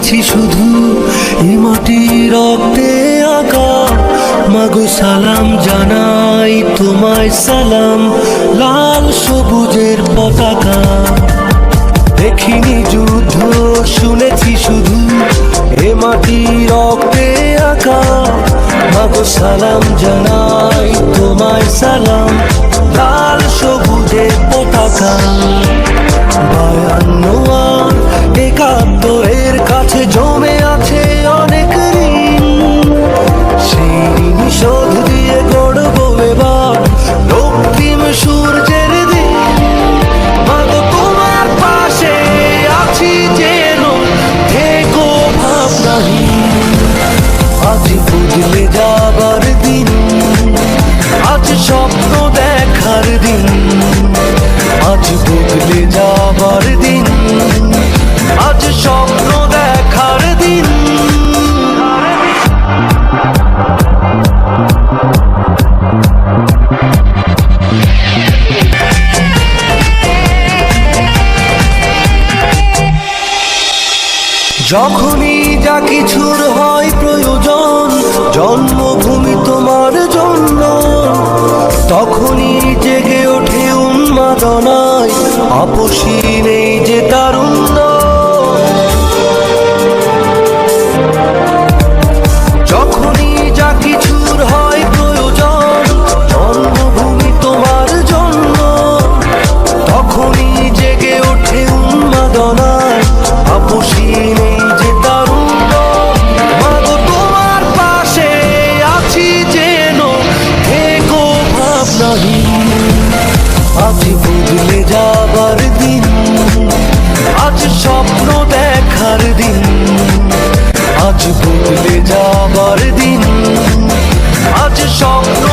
শুনেছি শুধু এ মাটির রক্তে আঁকা। মাগো সালাম জানাই তোমায় সালাম, লাল সবুজের পতাকা। দেখিনি যুদ্ধ, শুনেছি শুধু এ মাটির রক্তে আঁকা। মাগো সালাম জানাই তোমায় সালাম, লাল সবুজের পতাকা। 52 আর 71 কাছে জমে আছে অনেক ঋণ, সেই ঋণ শোধ দিয়ে গড়ব এবার রক্তিম সূর্যের দিন। মাগো তোমার পাশে আছি যেন, থেকো ভাবনাহীন। আজ বদলে যাবার দিন, আজ স্বপ্ন দেখার দিন। আজ বদলে যাবার দিন, আজ স্বপ্ন দেখার দিন। যখনই যা কিছুর হয় প্রয়োজন জন্মভূমি তোমার জন্য, তখনই জেগে ওঠে উন্মাদনায় আপসী নেই যে তারুণ্য। যখনই যা কিছুর হয় প্রয়োজন জন্মভূমি তোমার জন্য, তখনই জেগে ওঠে উন্মাদনায় আপসী নেই যে তারুণ্য। মাগো তোমার পাশে আছি যেন, থেকো ভাবনাহীন। আজ বদলে যাবার দিন, আজ স্বপ্ন দেখার দিন। আজ বদলে যাবার দিন, আজ স্বপ্ন